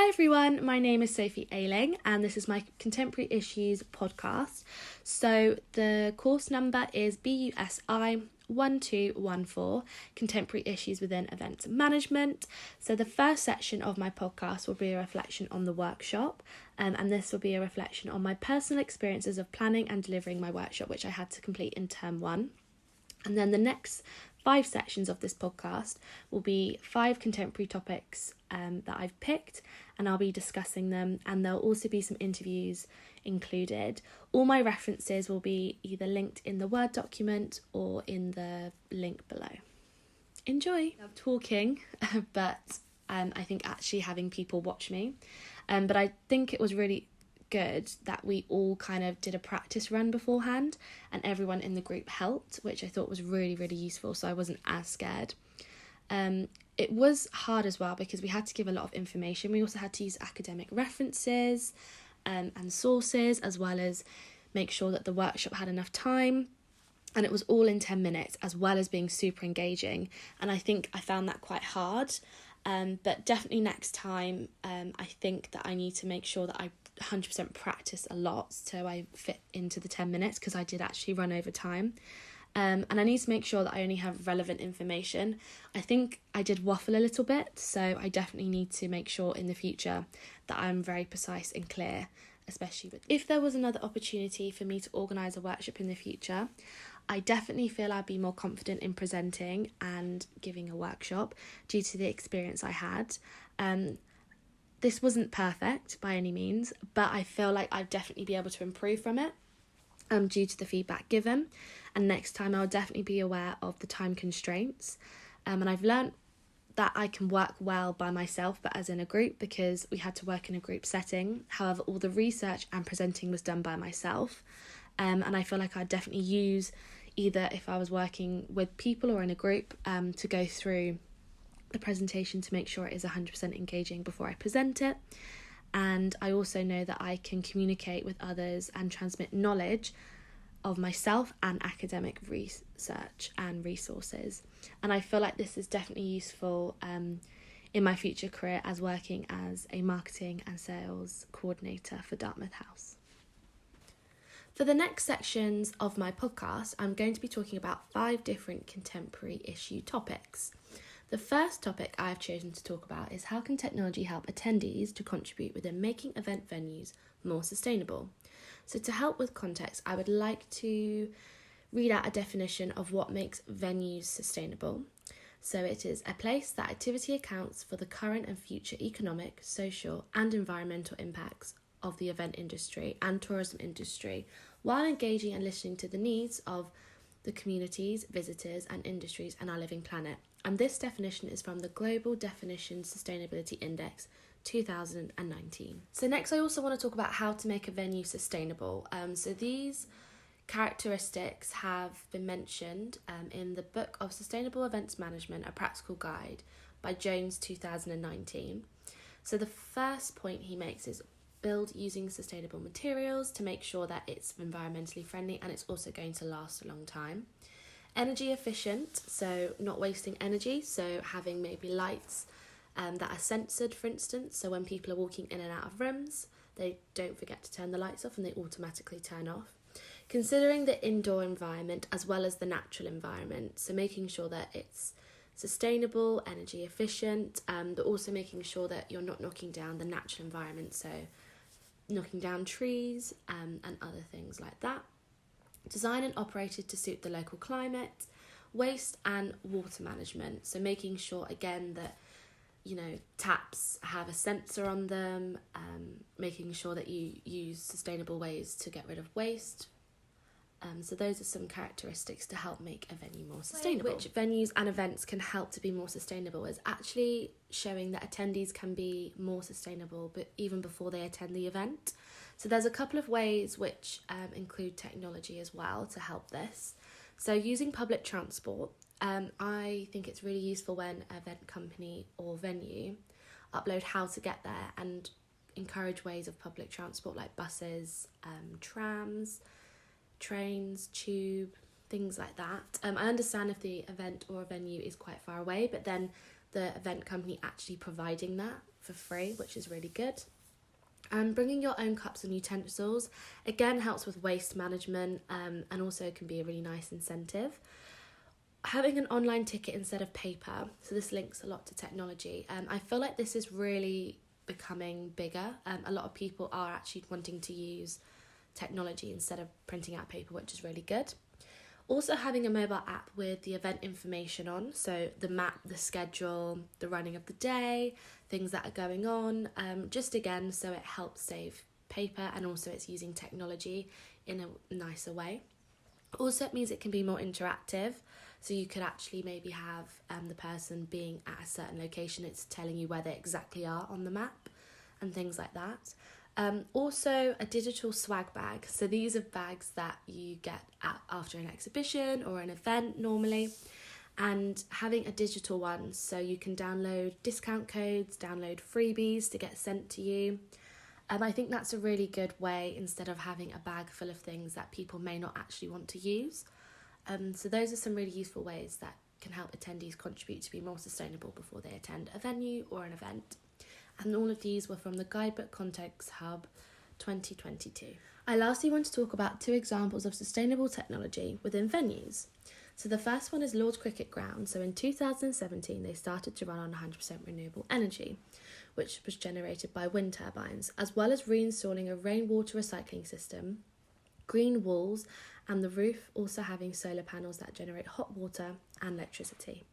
Hi everyone, my name is Sophie Ayling and this is my Contemporary Issues podcast. So the course number is BUSI 1214, Contemporary Issues within Events Management. So the first section of my podcast will be a reflection on the workshop, and this will be a reflection on my personal experiences of planning and delivering my workshop, which I had to complete in term 1. And then the next 5 sections of this podcast will be 5 contemporary topics that I've picked, and I'll be discussing them, and there'll also be some interviews included. All my references will be either linked in the Word document or in the link below. Enjoy! I love talking, but I think actually having people watch me. But I think it was really good that we all kind of did a practice run beforehand and everyone in the group helped, which I thought was really, really useful, so I wasn't as scared. It was hard as well because we had to give a lot of information. We also had to use academic references and sources, as well as make sure that the workshop had enough time, and it was all in 10 minutes, as well as being super engaging, and I think I found that quite hard. But definitely next time, I think that I need to make sure that I 100% practice a lot so I fit into the 10 minutes, because I did actually run over time. And I need to make sure that I only have relevant information. I think I did waffle a little bit, so I definitely need to make sure in the future that I'm very precise and clear, especially if there was another opportunity for me to organise a workshop in the future. I definitely feel I'd be more confident in presenting and giving a workshop due to the experience I had. This wasn't perfect by any means, but I feel like I'd definitely be able to improve from it due to the feedback given. And next time I'll definitely be aware of the time constraints. And I've learnt that I can work well by myself, but as in a group, because we had to work in a group setting. However, all the research and presenting was done by myself. And I feel like I'd definitely use either if I was working with people or in a group to go through the presentation to make sure it is 100% engaging before I present it. And I also know that I can communicate with others and transmit knowledge of myself and academic research and resources. And I feel like this is definitely useful in my future career as working as a marketing and sales coordinator for Dartmouth House. For the next sections of my podcast, I'm going to be talking about 5 different contemporary issue topics. The first topic I have chosen to talk about is how can technology help attendees to contribute within making event venues more sustainable. So to help with context, I would like to read out a definition of what makes venues sustainable. So it is a place that activity accounts for the current and future economic, social and environmental impacts of the event industry and tourism industry, while engaging and listening to the needs of the communities, visitors and industries and our living planet. And this definition is from the Global Definition Sustainability Index 2019. So next I also want to talk about how to make a venue sustainable. So these characteristics have been mentioned in the book of Sustainable Events Management, a Practical Guide by Jones 2019. So the first point he makes is build using sustainable materials to make sure that it's environmentally friendly and it's also going to last a long time. Energy efficient, so not wasting energy, so having maybe lights that are censored, for instance, so when people are walking in and out of rooms, they don't forget to turn the lights off and they automatically turn off. Considering the indoor environment as well as the natural environment, so making sure that it's sustainable, energy efficient, but also making sure that you're not knocking down the natural environment, so knocking down trees and other things like that. Design and operated to suit the local climate, waste and water management. So making sure again that, taps have a sensor on them, making sure that you use sustainable ways to get rid of waste. So those are some characteristics to help make a venue more sustainable. Which venues and events can help to be more sustainable is actually showing that attendees can be more sustainable, but even before they attend the event. So there's a couple of ways which include technology as well to help this. So using public transport, I think it's really useful when an event company or venue upload how to get there and encourage ways of public transport like buses, trams, trains, tube, things like that. I understand if the event or a venue is quite far away, but then the event company actually providing that for free, which is really good. And bringing your own cups and utensils, again, helps with waste management, and also can be a really nice incentive. Having an online ticket instead of paper, so this links a lot to technology. I feel like this is really becoming bigger. A lot of people are actually wanting to use technology instead of printing out paper, which is really good. Also having a mobile app with the event information on, so the map, the schedule, the running of the day, things that are going on, just again, so it helps save paper, and also it's using technology in a nicer way. Also, it means it can be more interactive, so you could actually maybe have the person being at a certain location, it's telling you where they exactly are on the map and things like that. Also a digital swag bag, so these are bags that you get after an exhibition or an event normally, and having a digital one so you can download discount codes, download freebies to get sent to you. I think that's a really good way instead of having a bag full of things that people may not actually want to use. So those are some really useful ways that can help attendees contribute to be more sustainable before they attend a venue or an event. And all of these were from the Guidebook Context Hub 2022. I lastly want to talk about 2 examples of sustainable technology within venues. So the first one is Lord's Cricket Ground. So in 2017, they started to run on 100% renewable energy, which was generated by wind turbines, as well as reinstalling a rainwater recycling system, green walls, and the roof also having solar panels that generate hot water and electricity.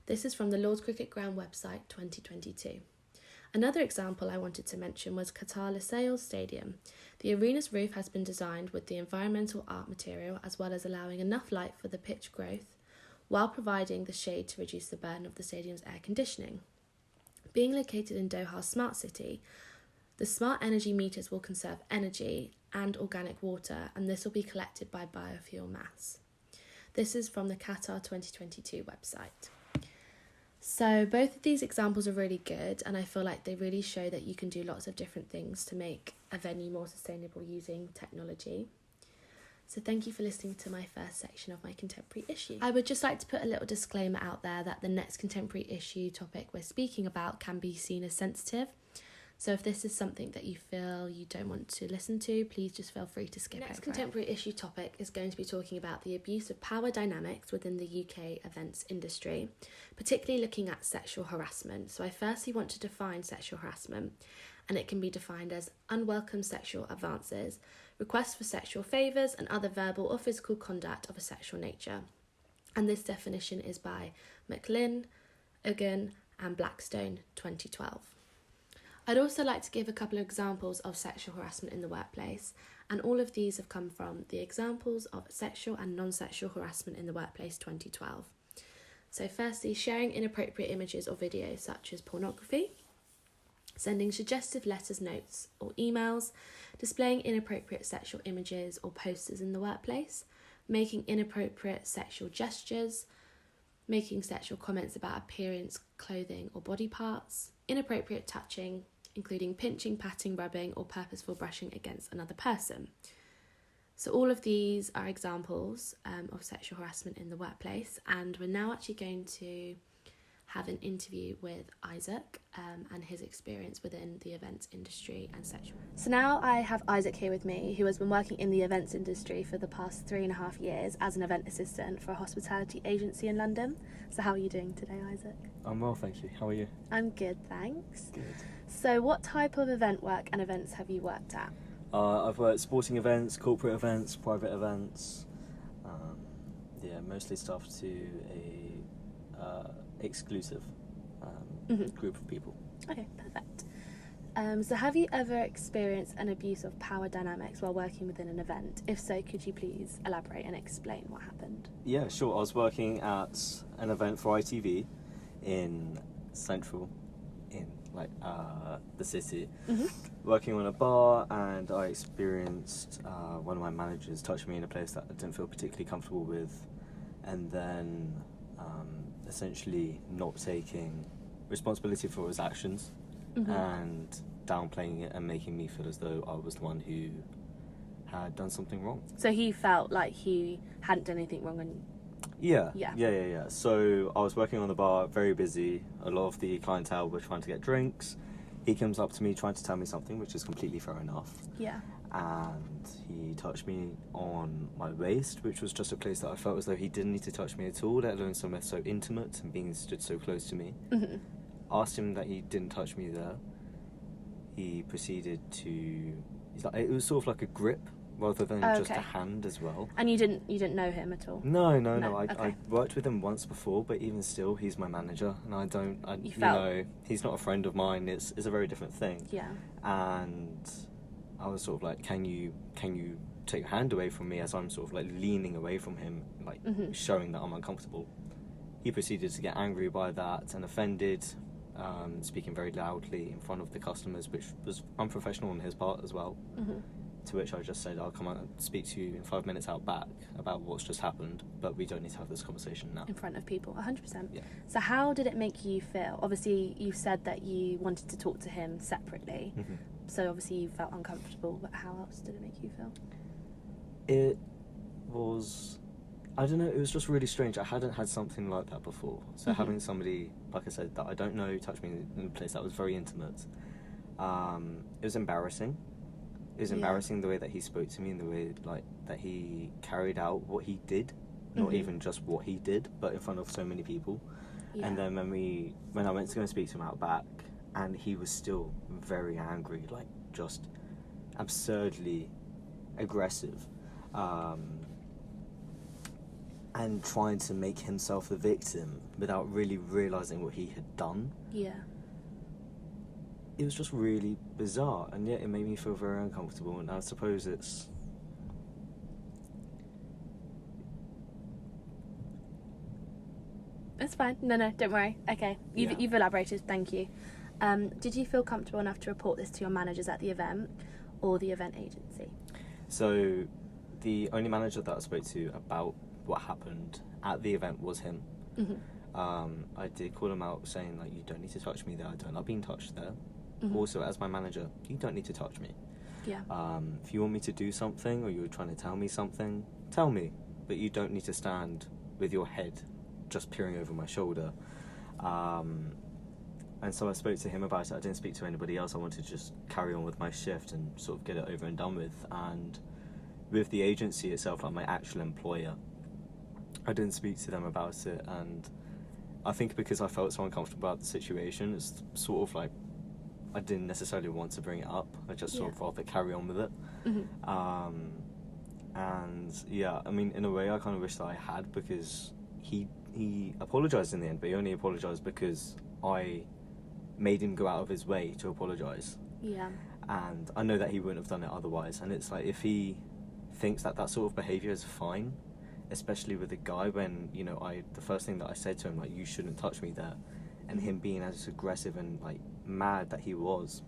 This is from the Lord's Cricket Ground website 2022. Another example I wanted to mention was Qatar Lusail Stadium. The arena's roof has been designed with the environmental art material, as well as allowing enough light for the pitch growth, while providing the shade to reduce the burden of the stadium's air conditioning. Being located in Doha's smart city, the smart energy meters will conserve energy and organic water, and this will be collected by biofuel mass. This is from the Qatar 2022 website. So both of these examples are really good, and I feel like they really show that you can do lots of different things to make a venue more sustainable using technology. So thank you for listening to my first section of my contemporary issue. I would just like to put a little disclaimer out there that the next contemporary issue topic we're speaking about can be seen as sensitive. So if this is something that you feel you don't want to listen to, please just feel free to skip over. Next contemporary issue topic is going to be talking about the abuse of power dynamics within the UK events industry, particularly looking at sexual harassment. So I firstly want to define sexual harassment, and it can be defined as unwelcome sexual advances, requests for sexual favours, and other verbal or physical conduct of a sexual nature. And this definition is by McLaughlin, Uggen, and Blackstone 2012. I'd also like to give a couple of examples of sexual harassment in the workplace, and all of these have come from the examples of sexual and non-sexual harassment in the workplace 2012. So firstly, sharing inappropriate images or videos such as pornography, sending suggestive letters, notes or emails, displaying inappropriate sexual images or posters in the workplace, making inappropriate sexual gestures, making sexual comments about appearance, clothing or body parts, inappropriate touching, including pinching, patting, rubbing or purposeful brushing against another person. So all of these are examples of sexual harassment in the workplace, and we're now actually going to have an interview with Isaac and his experience within the events industry and sexual. So now I have Isaac here with me, who has been working in the events industry for the past 3.5 years as an event assistant for a hospitality agency in London. So how are you doing today, Isaac? I'm well, thank you. How are you? I'm good, thanks. Good. So what type of event work and events have you worked at? I've worked sporting events, corporate events, private events. Mostly stuff to a exclusive group of people. Okay, perfect. So have you ever experienced an abuse of power dynamics while working within an event? If so, could you please elaborate and explain what happened? Yeah, sure. I was working at an event for ITV in Central, in the city, working on a bar, and I experienced one of my managers touch me in a place that I didn't feel particularly comfortable with, and then essentially not taking responsibility for his actions and downplaying it and making me feel as though I was the one who had done something wrong. So he felt like he hadn't done anything wrong and... Yeah. So I was working on the bar, very busy. A lot of the clientele were trying to get drinks, He comes up to me trying to tell me something, which is completely fair enough. Yeah. And he touched me on my waist, which was just a place that I felt as though he didn't need to touch me at all, let alone somewhere so intimate and being stood so close to me. Mm-hmm. Asked him that he didn't touch me there. He proceeded to... it was sort of like a grip rather than just a hand as well. And you didn't know him at all? No. Okay. I worked with him once before, but even still, he's my manager, and he's not a friend of mine. It's a very different thing. Yeah. And I was sort of like, can you take your hand away from me, as I'm sort of like leaning away from him, like showing that I'm uncomfortable. He proceeded to get angry by that and offended, speaking very loudly in front of the customers, which was unprofessional on his part as well. Mm-hmm. To which I just said, I'll come out and speak to you in 5 minutes out back about what's just happened, but we don't need to have this conversation now. In front of people, 100%. Yeah. So how did it make you feel? Obviously, you said that you wanted to talk to him separately, so obviously you felt uncomfortable, but how else did it make you feel? It was... I don't know, it was just really strange. I hadn't had something like that before. So having somebody, like I said, that I don't know touch me in a place that was very intimate, it was embarrassing. It was embarrassing the way that he spoke to me and the way that he carried out what he did. Not even just what he did, but in front of so many people. Yeah. And then when I went to go and speak to him out back, and he was still very angry, like just absurdly aggressive. And trying to make himself the victim without really realising what he had done. Yeah. It was just really bizarre, and yet it made me feel very uncomfortable, and I suppose it's... It's fine. No, don't worry. Okay. You've elaborated, thank you. Did you feel comfortable enough to report this to your managers at the event or the event agency? So, the only manager that I spoke to about what happened at the event was him. I did call him out saying, like, you don't need to touch me there, I don't like being touched there. Also, as my manager, you don't need to touch me. Yeah. If you want me to do something or you're trying to tell me something, tell me, but you don't need to stand with your head just peering over my shoulder. And so I spoke to him about it. I didn't speak to anybody else. I wanted to just carry on with my shift and sort of get it over and done with. And with the agency itself, like my actual employer, I didn't speak to them about it, and I think because I felt so uncomfortable about the situation, it's sort of like I didn't necessarily want to bring it up. I just sort of rather carry on with it. And yeah, I mean, in a way I kind of wish that I had, because he apologised in the end, but he only apologised because I made him go out of his way to apologise. Yeah. And I know that he wouldn't have done it otherwise, and it's like, if he thinks that sort of behaviour is fine, especially with a guy, when, you know, the first thing that I said to him, like, you shouldn't touch me there, and him being as aggressive and, like, mad that he was,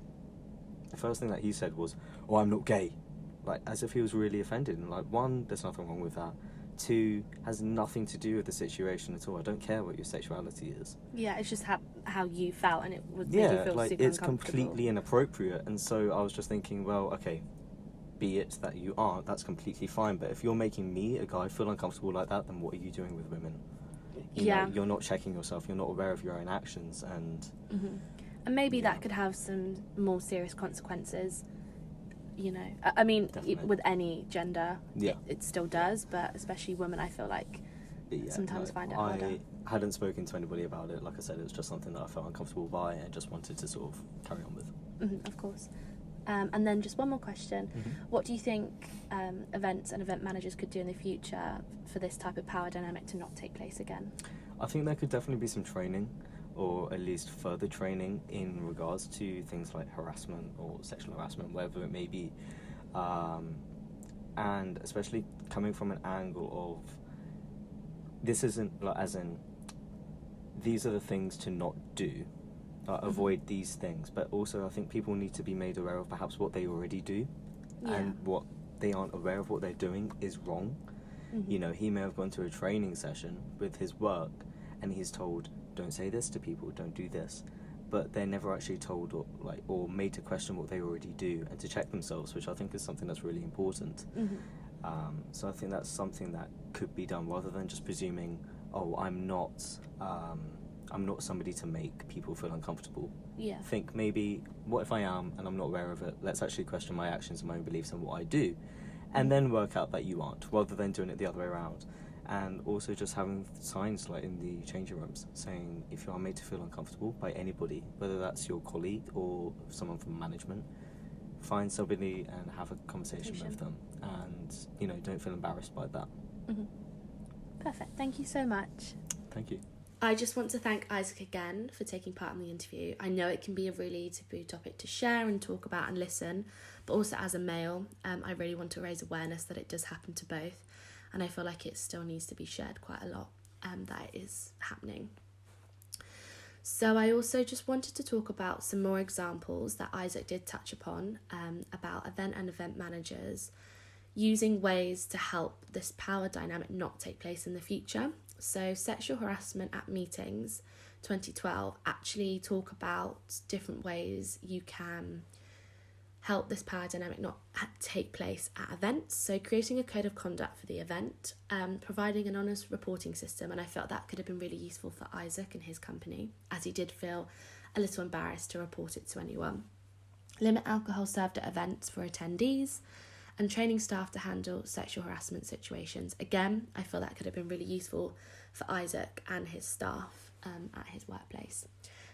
the first thing that he said was, oh, I'm not gay. Like, as if he was really offended. And, like, one, there's nothing wrong with that. Two, has nothing to do with the situation at all. I don't care what your sexuality is. Yeah, it's just how you felt, and it would make you feel like, super it's uncomfortable. completely inappropriate. And so I was just thinking, well, okay, be it that you aren't, that's completely fine. But if you're making me, a guy, feel uncomfortable like that, then what are you doing with women? You know, you're not checking yourself, you're not aware of your own actions, and... And maybe that could have some more serious consequences, you know. I mean, with any gender, it still does, but especially women, I feel like sometimes find it harder. I hadn't spoken to anybody about it. Like I said, it was just something that I felt uncomfortable by and just wanted to sort of carry on with. Of course. And then just one more question. What do you think events and event managers could do in the future for this type of power dynamic to not take place again? I think there could definitely be some training, or at least further training in regards to things like harassment or sexual harassment, whatever it may be. And especially coming from an angle of, this isn't like, as in, these are the things to not do. Avoid these things, but also I think people need to be made aware of perhaps what they already do, and what they aren't aware of what they're doing is wrong. You know, he may have gone to a training session with his work and he's told, don't say this to people, don't do this, but they're never actually told or made to question what they already do and to check themselves, which I think is something that's really important. So I think that's something that could be done, rather than just presuming, oh, I'm not I'm not somebody to make people feel uncomfortable. Yeah. Think maybe, what if I am and I'm not aware of it? Let's actually question my actions and my own beliefs and what I do, and then work out that you aren't, rather than doing it the other way around. And also just having signs like in the changing rooms saying if you are made to feel uncomfortable by anybody, whether that's your colleague or someone from management, find somebody and have a conversation with them, and don't feel embarrassed by that. Perfect. Thank you so much. Thank you. I just want to thank Isaac again for taking part in the interview. I know it can be a really taboo topic to share and talk about and listen, but also as a male, I really want to raise awareness that it does happen to both, and I feel like it still needs to be shared quite a lot, that it is happening. So I also just wanted to talk about some more examples that Isaac did touch upon, about event and event managers using ways to help this power dynamic not take place in the future. So Sexual Harassment at Meetings 2012 actually talk about different ways you can help this power dynamic not take place at events. So creating a code of conduct for the event, providing an honest reporting system, and I felt that could have been really useful for Isaac and his company, as he did feel a little embarrassed to report it to anyone. Limit alcohol served at events for attendees, and training staff to handle sexual harassment situations. Again, I feel that could have been really useful for Isaac and his staff at his workplace.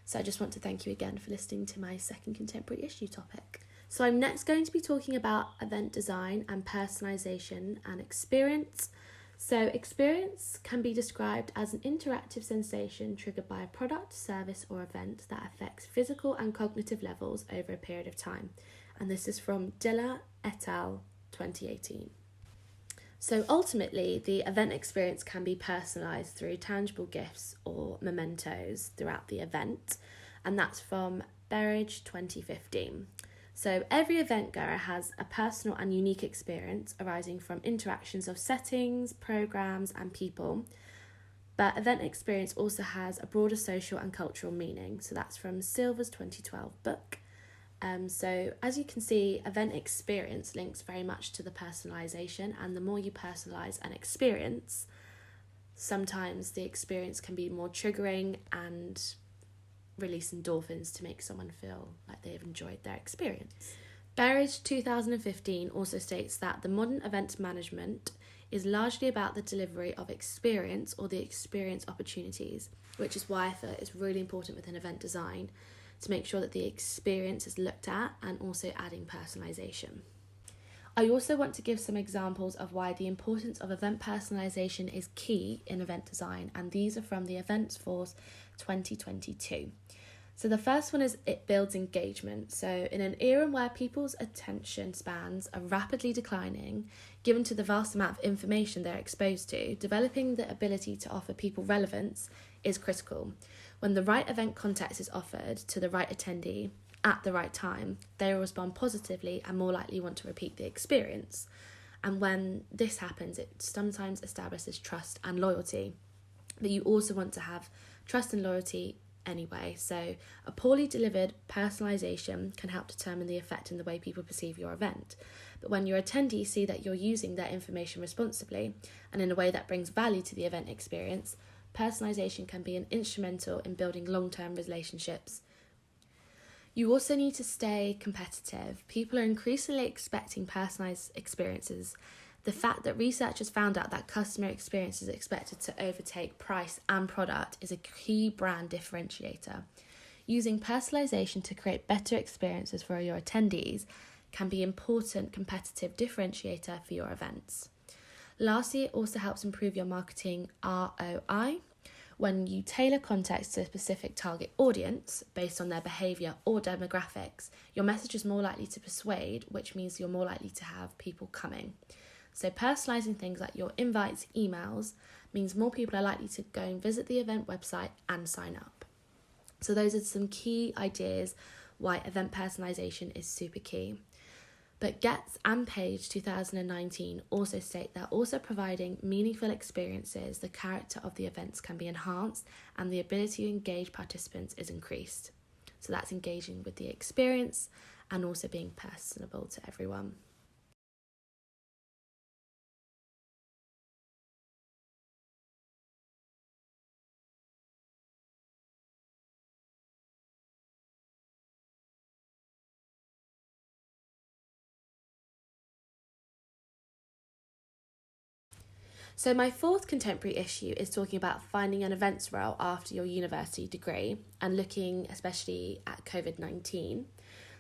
So I just want to thank you again for listening to my second contemporary issue topic. So I'm next going to be talking about event design and personalisation and experience. So experience can be described as an interactive sensation triggered by a product, service or event that affects physical and cognitive levels over a period of time. And this is from Dilla et al. 2018. So ultimately, the event experience can be personalised through tangible gifts or mementos throughout the event, and that's from Berridge 2015. So every event goer has a personal and unique experience arising from interactions of settings, programmes and people, but event experience also has a broader social and cultural meaning. So that's from Silver's 2012 book. So as you can see, event experience links very much to the personalisation, and the more you personalise an experience, sometimes the experience can be more triggering and release endorphins to make someone feel like they've enjoyed their experience. Berridge 2015 also states that the modern event management is largely about the delivery of experience or the experience opportunities, which is why I feel it's really important within event design to make sure that the experience is looked at and also adding personalisation. I also want to give some examples of why the importance of event personalisation is key in event design, and these are from the Events Force 2022. So the first one is it builds engagement. So in an era where people's attention spans are rapidly declining, given to the vast amount of information they're exposed to, developing the ability to offer people relevance is critical. When the right event context is offered to the right attendee at the right time, they will respond positively and more likely want to repeat the experience. And when this happens, it sometimes establishes trust and loyalty. But you also want to have trust and loyalty anyway. So a poorly delivered personalisation can help determine the effect in the way people perceive your event. But when your attendees see that you're using their information responsibly and in a way that brings value to the event experience, personalisation can be an instrumental in building long-term relationships. You also need to stay competitive. People are increasingly expecting personalised experiences. The fact that researchers found out that customer experience is expected to overtake price and product is a key brand differentiator. Using personalisation to create better experiences for your attendees can be an important competitive differentiator for your events. Lastly, it also helps improve your marketing ROI. When you tailor context to a specific target audience based on their behaviour or demographics, your message is more likely to persuade, which means you're more likely to have people coming. So personalising things like your invites, emails, means more people are likely to go and visit the event website and sign up. So those are some key ideas why event personalisation is super key. But Getz and Page 2019 also state that also providing meaningful experiences, the character of the events can be enhanced and the ability to engage participants is increased. So that's engaging with the experience and also being personable to everyone. So my fourth contemporary issue is talking about finding an events role after your university degree and looking especially at COVID-19.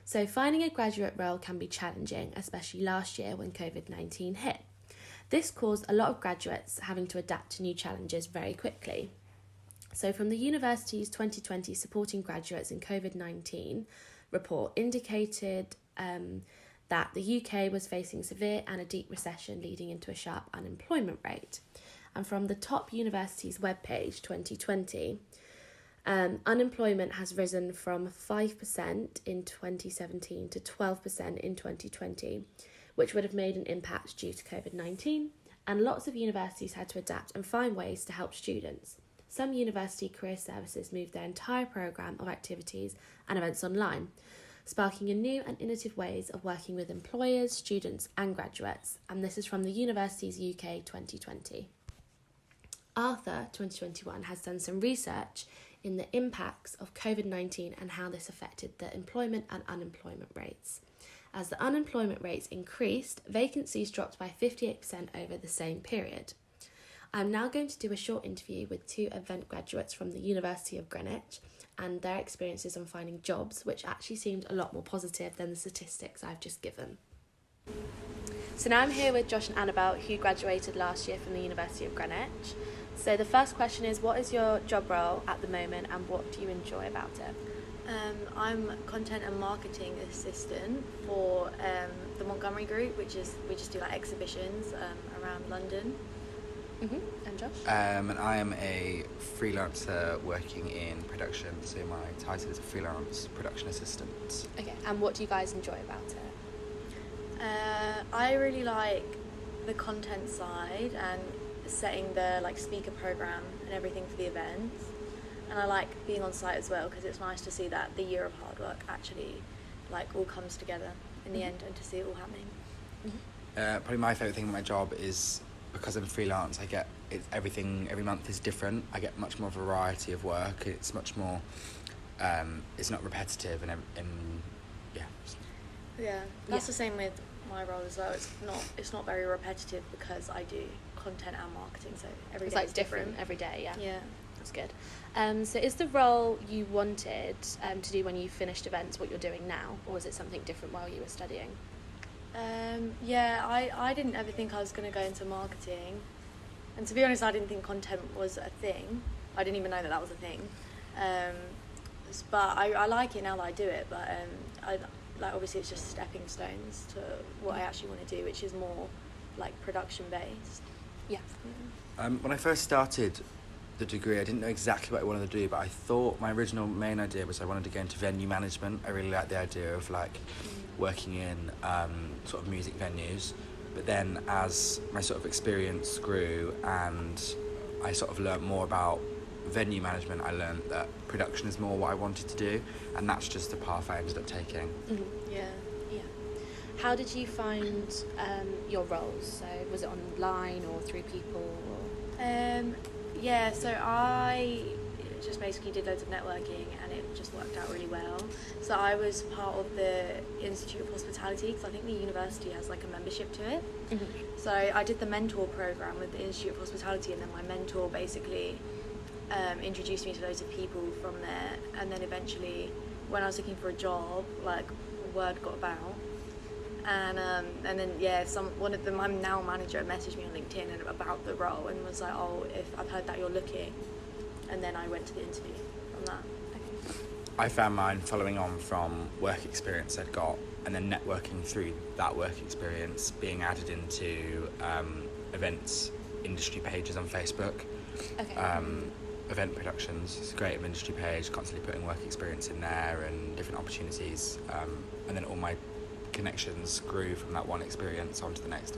So finding a graduate role can be challenging, especially last year when COVID-19 hit. This caused a lot of graduates having to adapt to new challenges very quickly. So from the university's 2020 Supporting Graduates in COVID-19 report indicated that the UK was facing severe and a deep recession leading into a sharp unemployment rate. And from the Top Universities webpage 2020, unemployment has risen from 5% in 2017 to 12% in 2020, which would have made an impact due to COVID-19, and lots of universities had to adapt and find ways to help students. Some university career services moved their entire programme of activities and events online, sparking a new and innovative ways of working with employers, students and graduates, and this is from the Universities UK 2020. Arthur 2021 has done some research in the impacts of COVID-19 and how this affected the employment and unemployment rates. As the unemployment rates increased, vacancies dropped by 58% over the same period. I'm now going to do a short interview with 2 event graduates from the University of Greenwich and their experiences on finding jobs, which actually seemed a lot more positive than the statistics I've just given. So now I'm here with Josh and Annabelle, who graduated last year from the University of Greenwich. So the first question is, what is your job role at the moment and what do you enjoy about it? I'm content and marketing assistant for the Montgomery Group, which is we just do like exhibitions around London. And Josh? And I am a freelancer working in production, so my title is a freelance production assistant. Okay, and what do you guys enjoy about it? I really like the content side and setting the like speaker program and everything for the events, and I like being on site as well because it's nice to see that the year of hard work actually like all comes together in the end and to see it all happening. Probably my favourite thing about my job is because I'm freelance, I get everything every month is different. I get much more variety of work. It's much more, it's not repetitive and yeah. Yeah, that's the same with my role as well. It's not very repetitive because I do content and marketing, so every it's day like is different every day. Yeah. That's good. So is the role you wanted to do when you finished events what you're doing now, or was it something different while you were studying? I didn't ever think I was going to go into marketing, and to be honest I didn't think content was a thing. I didn't even know that was a thing, but I like it now that I do it, but obviously it's just stepping stones to what I actually want to do, which is more like production based. Yeah. When I first started the degree, I didn't know exactly what I wanted to do, but I thought my original main idea was I wanted to go into venue management. I really liked the idea of like working in sort of music venues, but then as my sort of experience grew and I sort of learnt more about venue management, I learned that production is more what I wanted to do, and that's just the path I ended up taking. Yeah. How did you find your roles? So was it online or through people? So I just basically did loads of networking and it just worked out really well. So I was part of the Institute of Hospitality because I think the university has like a membership to it. So I did the mentor program with the Institute of Hospitality, and then my mentor basically introduced me to loads of people from there, and then eventually when I was looking for a job, like word got about. And then one of them, my now manager, messaged me on LinkedIn and about the role and was like, "Oh, if I've heard that you're looking," and then I went to the interview from that. I found mine following on from work experience I'd got, and then networking through that work experience, being added into events industry pages on Facebook. Event productions, it's a great industry page, constantly putting work experience in there and different opportunities, and then all my connections grew from that one experience onto the next.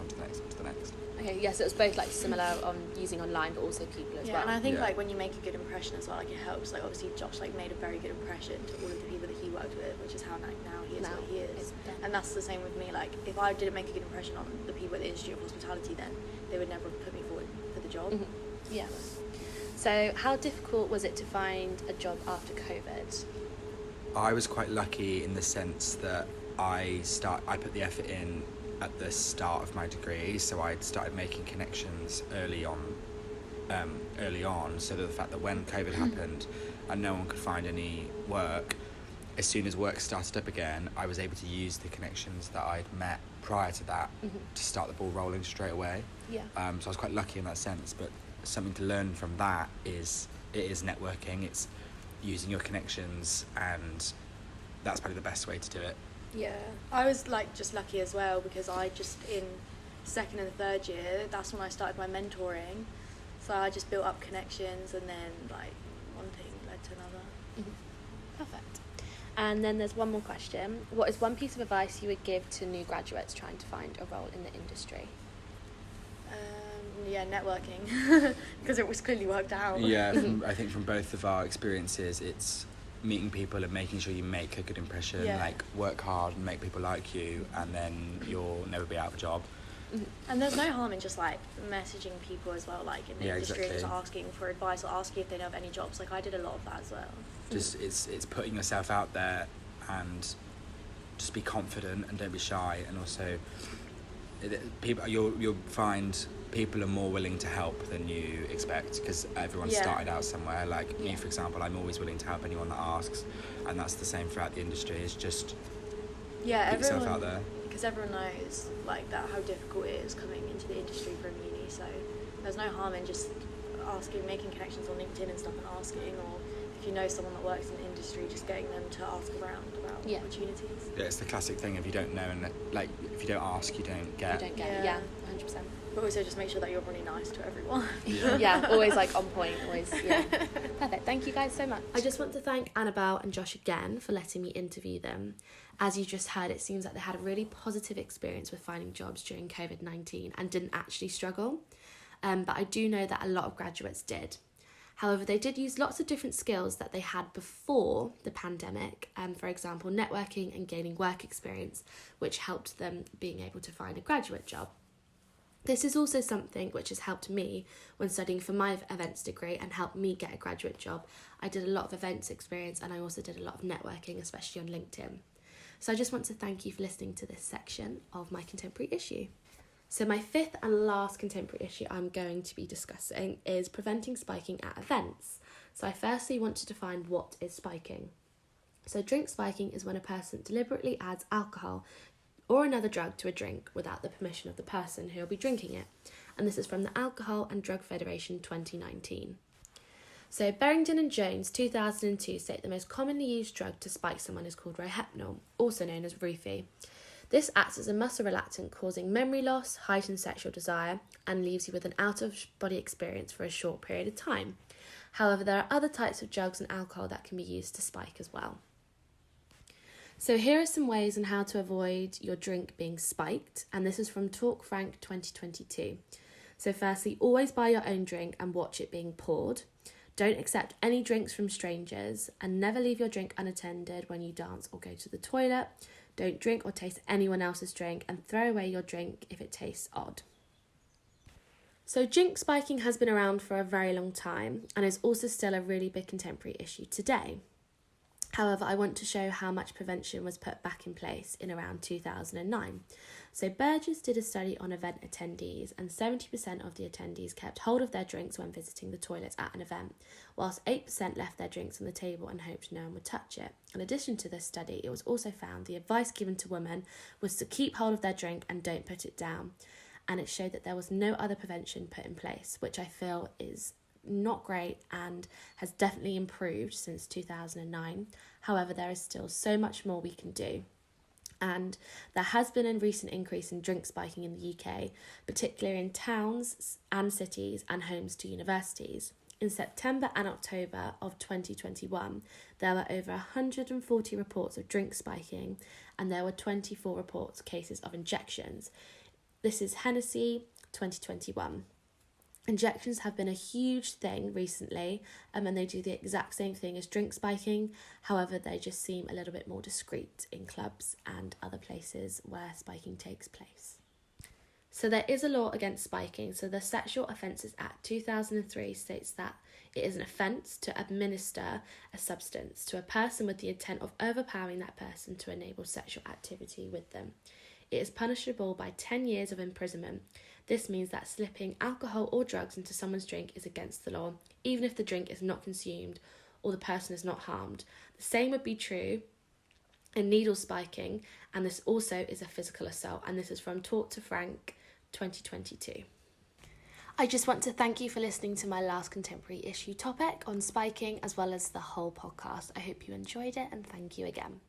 Okay, yes, so it was both like similar on using online, but also people as well. Yeah, and I think like when you make a good impression as well, like it helps. Like obviously Josh like made a very good impression to all of the people that he worked with, which is how now he is what he is. And that's the same with me. Like if I didn't make a good impression on the people at the Institute of Hospitality, then they would never have put me forward for the job. Yeah. So how difficult was it to find a job after COVID? I was quite lucky in the sense that I put the effort in at the start of my degree, so I'd started making connections early on, so that the fact that when COVID happened and no one could find any work, as soon as work started up again, I was able to use the connections that I'd met prior to that to start the ball rolling straight away. Yeah. So I was quite lucky in that sense, but something to learn from that is networking, it's using your connections, and that's probably the best way to do it. Yeah, I was like just lucky as well, because I just in second and third year, that's when I started my mentoring. So I just built up connections, and then like one thing led to another. Perfect. And then there's one more question. What is one piece of advice you would give to new graduates trying to find a role in the industry? Yeah, networking, because it was clearly worked out. Yeah, I think from both of our experiences, it's meeting people and making sure you make a good impression, like work hard and make people like you, and then you'll never be out of a job. And there's no harm in just like messaging people as well, like in the industry, exactly. just asking for advice or asking if they know of any jobs. Like I did a lot of that as well. Just it's putting yourself out there, and just be confident and don't be shy. And also, people you'll find people are more willing to help than you expect, because everyone started out somewhere. Like me, for example, I'm always willing to help anyone that asks, and that's the same throughout the industry. It's just put yourself out there. Because everyone knows like that how difficult it is coming into the industry from uni. So there's no harm in just asking, making connections on LinkedIn and stuff, and asking, or if you know someone that works in the industry, just getting them to ask around about opportunities. Yeah, it's the classic thing. If you don't know, and like if you don't ask, you don't get. You don't get it. Yeah, 100%. But also just make sure that you're really nice to everyone. Yeah, always like on point, always, yeah. Perfect, thank you guys so much. I just want to thank Annabelle and Josh again for letting me interview them. As you just heard, it seems like they had a really positive experience with finding jobs during COVID-19 and didn't actually struggle. But I do know that a lot of graduates did. However, they did use lots of different skills that they had before the pandemic, for example, networking and gaining work experience, which helped them being able to find a graduate job. This is also something which has helped me when studying for my events degree and helped me get a graduate job. I did a lot of events experience, and I also did a lot of networking, especially on LinkedIn. So I just want to thank you for listening to this section of my contemporary issue. So my fifth and last contemporary issue I'm going to be discussing is preventing spiking at events. So I firstly want to define what is spiking. So drink spiking is when a person deliberately adds alcohol or another drug to a drink without the permission of the person who will be drinking it. And this is from the Alcohol and Drug Federation 2019. So Berrington and Jones 2002 state the most commonly used drug to spike someone is called rohypnol, also known as roofie. This acts as a muscle relaxant, causing memory loss, heightened sexual desire, and leaves you with an out-of-body experience for a short period of time. However, there are other types of drugs and alcohol that can be used to spike as well. So here are some ways on how to avoid your drink being spiked, and this is from Talk Frank 2022. So firstly, always buy your own drink and watch it being poured. Don't accept any drinks from strangers, and never leave your drink unattended when you dance or go to the toilet. Don't drink or taste anyone else's drink, and throw away your drink if it tastes odd. So drink spiking has been around for a very long time and is also still a really big contemporary issue today. However, I want to show how much prevention was put back in place in around 2009. So Burgess did a study on event attendees, and 70% of the attendees kept hold of their drinks when visiting the toilets at an event, whilst 8% left their drinks on the table and hoped no one would touch it. In addition to this study, it was also found the advice given to women was to keep hold of their drink and don't put it down. And it showed that there was no other prevention put in place, which I feel is not great and has definitely improved since 2009. However, there is still so much more we can do. And there has been a recent increase in drink spiking in the UK, particularly in towns and cities and homes to universities. In September and October of 2021, there were over 140 reports of drink spiking, and there were 24 cases of injections. This is Hennessy 2021. Injections have been a huge thing recently, and they do the exact same thing as drink spiking. However, they just seem a little bit more discreet in clubs and other places where spiking takes place. So there is a law against spiking. So the Sexual Offences Act 2003 states that it is an offence to administer a substance to a person with the intent of overpowering that person to enable sexual activity with them. It is punishable by 10 years of imprisonment. This means that slipping alcohol or drugs into someone's drink is against the law, even if the drink is not consumed or the person is not harmed. The same would be true in needle spiking, and this also is a physical assault. And this is from Talk to Frank 2022. I just want to thank you for listening to my last contemporary issue topic on spiking, as well as the whole podcast. I hope you enjoyed it, and thank you again.